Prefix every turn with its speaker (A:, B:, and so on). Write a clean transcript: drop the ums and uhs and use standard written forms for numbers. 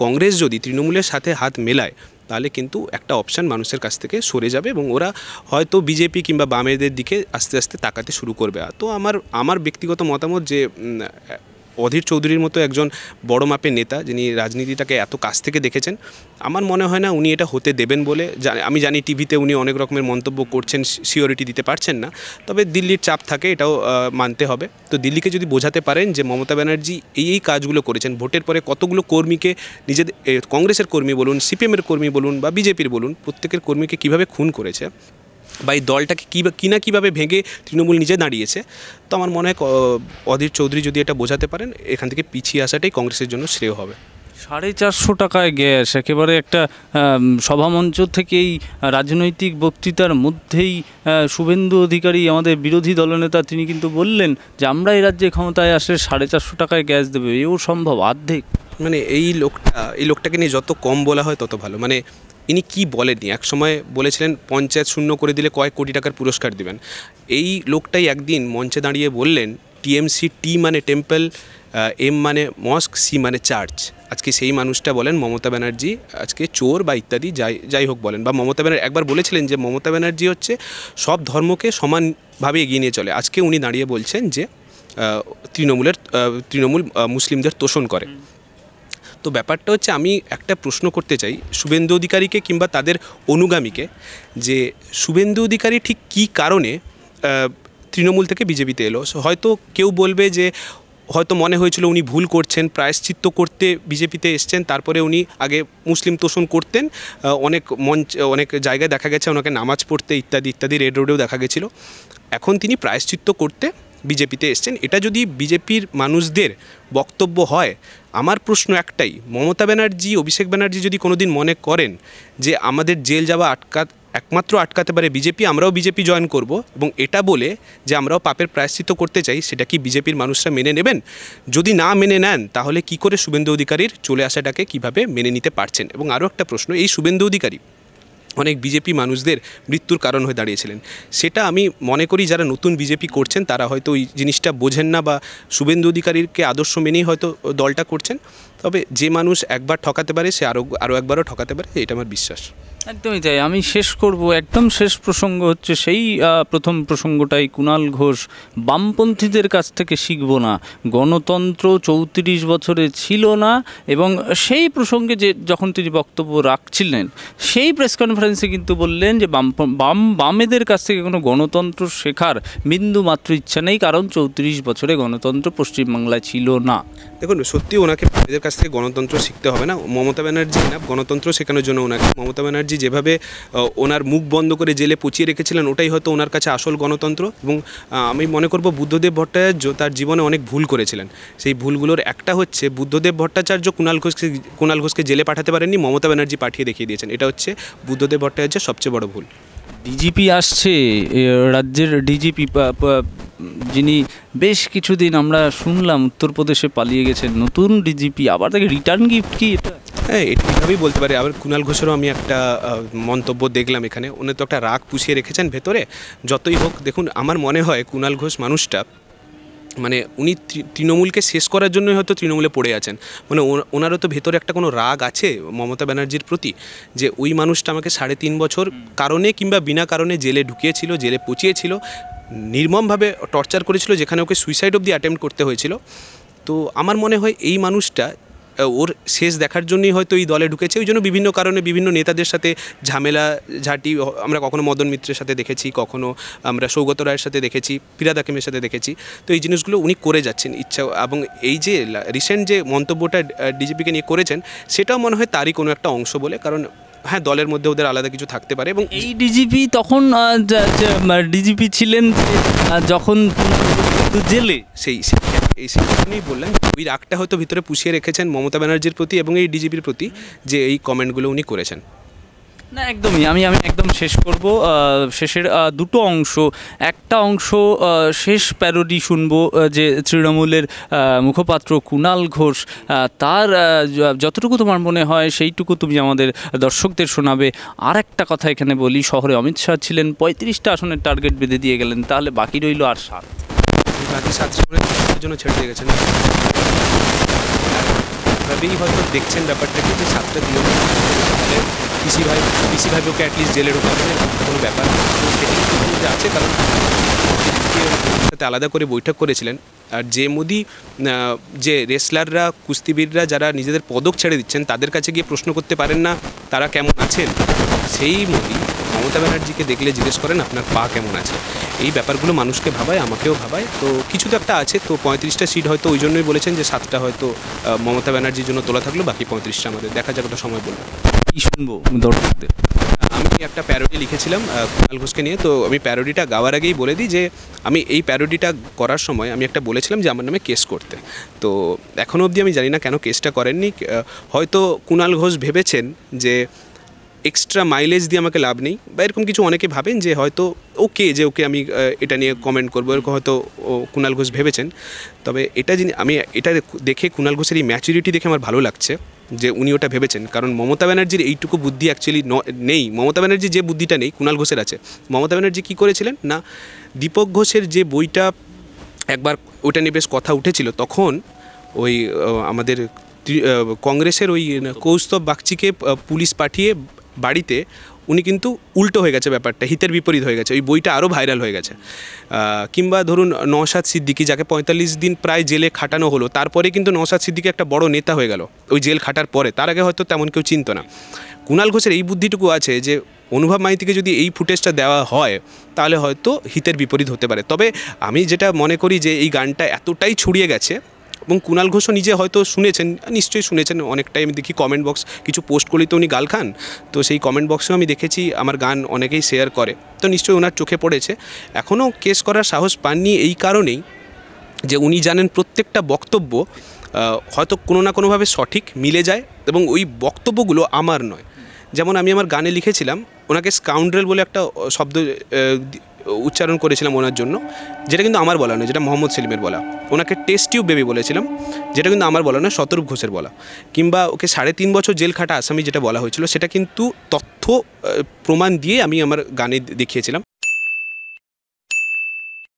A: কংগ্রেস যদি তৃণমূলের সাথে হাত মেলায় তাহলে কিন্তু একটা অপশান মানুষের কাছ থেকে সরে যাবে এবং ওরা হয়তো বিজেপি কিংবা বামেদের দিকে আস্তে আস্তে তাকাতে শুরু করবে। তো আমার ব্যক্তিগত মতামত যে অধীর চৌধুরীর মতো একজন বড় মাপের নেতা যিনি রাজনীতিটাকে এত কাছ থেকে দেখেছেন, আমার মনে হয় না উনি এটা হতে দেবেন বলে। আমি জানি টিভিতে উনি অনেক রকমের মন্তব্য করছেন, সিওরিটি দিতে পারছেন না, তবে দিল্লির চাপ থাকে, এটাও মানতে হবে। তো দিল্লিকে যদি বোঝাতে পারেন যে মমতা ব্যানার্জি এই কাজগুলো করেছেন, ভোটের পরে কতগুলো কর্মীকে নিজেদের, কংগ্রেসের কর্মী বলুন, সিপিএমের কর্মী বলুন বা বিজেপির বলুন, প্রত্যেকের কর্মীকে কীভাবে খুন করেছে বা এই দলটাকে কীভাবে ভেঙে তৃণমূল নিজে দাঁড়িয়েছে, তো আমার মনে হয় অধীর চৌধুরী যদি এটা বোঝাতে পারেন, এখান থেকে পিছিয়ে আসাটাই কংগ্রেসের জন্য শ্রেয় হবে।
B: 450 টাকায় গ্যাস, একেবারে একটা সভামঞ্চ থেকেই রাজনৈতিক বক্তৃতার মধ্যেই শুভেন্দু অধিকারী, আমাদের বিরোধী দলনেতা, তিনি কিন্তু বললেন যে আমরা এই রাজ্যে ক্ষমতায় আসলে 450 টাকায় গ্যাস দেবে। এও সম্ভব? অর্ধেক।
A: মানে এই লোকটাকে নিয়ে যত কম বলা হয় তত ভালো। মানে ইনি কি বলেননি, এক সময় বলেছিলেন পঞ্চায়েত শূন্য করে দিলে কয়েক কোটি টাকার পুরস্কার দিবেন। এই লোকটাই একদিন মঞ্চে দাঁড়িয়ে বললেন টিএমসি, টি মানে টেম্পল, এম মানে মস্ক, সি মানে চার্চ। আজকে সেই মানুষটা বলেন মমতা ব্যানার্জি আজকে চোর বা ইত্যাদি যাই হোক বলেন, বা মমতা ব্যানার্জি একবার বলেছিলেন যে মমতা ব্যানার্জি হচ্ছে সব ধর্মকে সমানভাবে এগিয়ে নিয়ে চলে। আজকে উনি দাঁড়িয়ে বলছেন যে তৃণমূল মুসলিমদের তোষণ করে। তো ব্যাপারটা হচ্ছে, আমি একটা প্রশ্ন করতে চাই শুভেন্দু অধিকারীকে কিংবা তাদের অনুগামীকে, যে শুভেন্দু অধিকারী ঠিক কী কারণে তৃণমূল থেকে বিজেপিতে এলো। হয়তো কেউ বলবে যে হয়তো মনে হয়েছিল উনি ভুল করছেন, প্রায়শ্চিত্ত করতে বিজেপিতে এসছেন, তারপরে উনি আগে মুসলিম তোষণ করতেন, অনেক জায়গায় দেখা গেছে ওনাকে নামাজ পড়তে ইত্যাদি রেড রোডেও দেখা গেছিলো। এখন তিনি প্রায়শ্চিত্ত করতে বিজেপিতে এসছেন। এটা যদি বিজেপির মানুষদের বক্তব্য হয়, আমার প্রশ্ন একটাই, মমতা ব্যানার্জি, অভিষেক ব্যানার্জি যদি কোনোদিন মনে করেন যে আমাদের জেল যাওয়া একমাত্র আটকাতে পারে বিজেপি, আমরাও বিজেপি জয়েন করব এবং এটা বলে যে আমরাও পাপের প্রায়শ্চিত্ত করতে চাই, সেটা কি বিজেপির মানুষরা মেনে নেবেন? যদি না মেনে নেন তাহলে কি করে শুভেন্দু অধিকারীর চলে আসাটাকে কিভাবে মেনে নিতে পারছেন? এবং আরও একটা প্রশ্ন, এই শুভেন্দু অধিকারী অনেক বিজেপি মানুষদের মৃত্যুর কারণ হয়ে দাঁড়িয়েছিলেন। সেটা আমি মনে করি যারা নতুন বিজেপি করছেন তারা হয়তো ওই জিনিসটা বোঝেন না, বা শুভেন্দু অধিকারীকে আদর্শ মেনেই হয়তো দলটা করছেন। তবে যে মানুষ একবার ঠকাতে পারে সে আরও একবারও ঠকাতে পারে, এটা আমার বিশ্বাস।
B: একদমই তাই। আমি শেষ করব, একদম শেষ প্রসঙ্গ হচ্ছে সেই প্রথম প্রসঙ্গটাই, কুণাল ঘোষ, বামপন্থীদের কাছ থেকে শিখব না, গণতন্ত্র 34 বছরে ছিল না। এবং সেই প্রসঙ্গে যখন তিনি বক্তব্য রাখছিলেন, সেই প্রেস কনফারেন্সে কিন্তু বললেন যে বামেদের কাছ থেকে কোনো গণতন্ত্র শেখার বিন্দু মাত্র ইচ্ছা নেই, কারণ 34 বছরে গণতন্ত্র পশ্চিমবাংলায় ছিল না।
A: দেখুন, সত্যি ওনাকে বামেদের কাছ থেকে গণতন্ত্র শিখতে হবে না, মমতা ব্যানার্জি না গণতন্ত্র শেখানোর জন্য ওনাকে। মমতা ব্যানার্জি যেভাবে ওনার মুখ বন্ধ করে জেলে পচিয়ে রেখেছিলেন, ওটাই হয়তো ওনার কাছে আসল গণতন্ত্র। এবং আমি মনে করব বুদ্ধদেব ভট্টাচার্য তার জীবনে অনেক ভুল করেছিলেন। সেই ভুলগুলোর একটা হচ্ছে, বুদ্ধদেব ভট্টাচার্য কুণাল ঘোষকে জেলে পাঠাতে পারেননি, মমতা ব্যানার্জি পাঠিয়ে দেখিয়ে দিয়েছেন। এটা হচ্ছে বুদ্ধদেব ভট্টাচার্যের সবচেয়ে বড় ভুল।
B: ডিজিপি আসছে, রাজ্যের ডিজিপি, যিনি বেশ কিছুদিন আমরা শুনলাম উত্তরপ্রদেশে পালিয়ে গেছেন, নতুন ডিজিপি, আবার তাকে রিটার্ন গিফট কি এটা?
A: হ্যাঁ, এভাবেই বলতে পারি। আবার কুণাল ঘোষেরও আমি একটা মন্তব্য দেখলাম এখানে, উনি তো একটা রাগ পুষিয়ে রেখেছেন ভেতরে। যতই হোক, দেখুন আমার মনে হয় কুণাল ঘোষ মানুষটা, মানে উনি তৃণমূলকে শেষ করার জন্যই হয়তো তৃণমূলে পড়ে আছেন। মানে ওনারও তো ভেতরে একটা কোনো রাগ আছে মমতা ব্যানার্জির প্রতি, যে ওই মানুষটা আমাকে 3.5 বছর কারণে কিংবা বিনা কারণে জেলে ঢুকিয়েছিল, জেলে পচিয়েছিল, নির্মমভাবে টর্চার করেছিল, যেখানে ওকে সুইসাইড অবধি অ্যাটেম্প্ট করতে হয়েছিল। তো আমার মনে হয় এই মানুষটা ওর শেষ দেখার জন্যই হয়তো এই দলে ঢুকেছে। ওই জন্য বিভিন্ন কারণে বিভিন্ন নেতাদের সাথে ঝামেলা ঝাঁটি, আমরা কখনো মদন মিত্রের সাথে দেখেছি, কখনো আমরা সৌগত রায়ের সাথে দেখেছি, ফিরাদ হাকিমের সাথে দেখেছি। তো এই জিনিসগুলো উনি করে যাচ্ছেন ইচ্ছা, এবং এই যে রিসেন্ট যে মন্তব্যটা ডিজিপিকে নিয়ে করেছেন, সেটাও মনে হয় তারই কোনো একটা অংশ বলে। কারণ হ্যাঁ, দলের মধ্যে ওদের আলাদা কিছু থাকতে পারে। এবং
B: এই ডিজিপি তখন ডিজিপি ছিলেন যখন জেলে,
A: সেই কারণেই বললেন, ওই রাগটা হয়তো ভিতরে পুষিয়ে রেখেছেন মমতা ব্যানার্জির প্রতি এবং এই ডিজিপির প্রতি, যে এই কমেন্টগুলো উনি করেছেন।
B: না, একদমই। আমি একদম শেষ করব, শেষের দুটো অংশ। একটা অংশ শেষ প্যারোডি শুনবো, যে তৃণমূলের মুখপাত্র কুণাল ঘোষ, তার যতটুকু তোমার মনে হয় সেইটুকু তুমি আমাদের দর্শকদের শোনাবে। আর একটা কথা এখানে বলি, শহরে অমিত শাহ ছিলেন, 35টা আসনের টার্গেট বেঁধে দিয়ে গেলেন, তাহলে বাকি রইল আর 7।
A: বাকি 7 জন্য ছেড়ে দিয়ে গেছেন। ভেবেই হয়তো দেখছেন ব্যাপারটাকে যে 7টা দিন তাহলে পিসি ভাই ওকে অ্যাটলিস্ট জেলে ঢোকাবে না, কোনো ব্যাপার না। তো সেটি যে আছে, কারণ সাথে আলাদা করে বৈঠক করেছিলেন। আর যে মোদি যে রেসলাররা, কুস্তিবীররা যারা নিজেদের পদক ছেড়ে দিচ্ছেন তাদের কাছে গিয়ে প্রশ্ন করতে পারেন না তারা কেমন আছেন, সেই মোদি মমতা ব্যানার্জিকে দেখলে জিজ্ঞেস করেন আপনার পা কেমন আছে। এই ব্যাপারগুলো মানুষকে ভাবায়, আমাকেও ভাবায়। তো কিছু তো একটা আছে। তো 35টা সিট হয়তো ওই জন্যই বলেছেন যে 7টা হয়তো মমতা ব্যানার্জির জন্য তোলা থাকলো, বাকি 35টা আমাদের। দেখা যাক, ওটা সময় বলবো।
B: কি শুনবো দর্শকদের?
A: আমি একটা প্যারোডি লিখেছিলাম কুণাল ঘোষকে নিয়ে। তো আমি প্যারোডিটা গাওয়ার আগেই বলে দিই যে আমি এই প্যারোডিটা করার সময় আমি একটা বলেছিলাম যে আমার নামে কেস করতে। তো এখনও অবধি আমি জানি না কেন কেসটা করেননি। হয়তো কুণাল ঘোষ ভেবেছেন যে এক্সট্রা মাইলেজ দিয়ে আমাকে লাভ নেই, বা এরকম কিছু অনেকে ভাবেন যে হয়তো ওকে আমি এটা নিয়ে কমেন্ট করবো, এরকম হয়তো কুণাল ঘোষ ভেবেছেন। তবে আমি এটা দেখে কুণাল ঘোষের এই ম্যাচুরিটি দেখে আমার ভালো লাগছে যে উনি ওটা ভেবেছেন। কারণ মমতা ব্যানার্জির এইটুকু বুদ্ধি অ্যাকচুয়ালি নেই। মমতা ব্যানার্জির যে বুদ্ধিটা নেই কুণাল ঘোষের আছে। মমতা ব্যানার্জি কী করেছিলেন না, দীপক ঘোষের যে বইটা একবার ওটা নিয়ে বেশ কথা উঠেছিল, তখন ওই আমাদের কংগ্রেসের ওই কৌস্তব বাগচিকে পুলিশ পাঠিয়ে বাড়িতে উনি কিন্তু উল্টো হয়ে গেছে, ব্যাপারটা হিতের বিপরীত হয়ে গেছে, ওই বইটা আরও ভাইরাল হয়ে গেছে। কিংবা ধরুন নওশাদ সিদ্দিকী, যাকে 45 দিন প্রায় জেলে খাটানো হলো, তারপরে কিন্তু নওশাদ সিদ্দিকী একটা বড় নেতা হয়ে গেল ওই জেল খাটার পরে। তার আগে হয়তো তেমন কেউ চিনত না। কুণাল ঘোষের এই বুদ্ধিটুকু আছে যে অনুভব মাইতিকে যদি এই ফুটেজটা দেওয়া হয় তাহলে হয়তো হিতের বিপরীত হতে পারে। তবে আমি যেটা মনে করি যে এই গানটা এতটাই ছড়িয়ে গেছে, এবং কুণাল ঘোষও নিজে হয়তো শুনেছেন, নিশ্চয়ই শুনেছেন অনেকটাই। আমি দেখি কমেন্ট বক্স কিছু পোস্ট করলেই তো উনি গাল খান, তো সেই কমেন্ট বক্সেও আমি দেখেছি আমার গান অনেকেই শেয়ার করে, তো নিশ্চয়ই ওনার চোখে পড়েছে। এখনও কেস করার সাহস পাননি এই কারণেই যে উনি জানেন প্রত্যেকটা বক্তব্য হয়তো কোনো না কোনোভাবে সঠিক মিলে যায়, এবং ওই বক্তব্যগুলো আমার নয়। যেমন আমি আমার গানে লিখেছিলাম ওনাকে স্কাউন্ড্রেল বলে একটা শব্দ উচ্চারণ করেছিলাম ওনার জন্য, যেটা কিন্তু আমার বলা নয়, যেটা মোহাম্মদ সেলিমের বলা। ওনাকে টেস্ট টিউব বেবি বলেছিলাম, যেটা কিন্তু আমার বলা নয়, শতরূপ ঘোষের বলা। কিংবা ওকে 3.5 বছর জেল খাটা আসামি যেটা বলা হয়েছিল, সেটা কিন্তু তথ্য প্রমাণ দিয়ে আমি আমার গানে দেখিয়েছিলাম।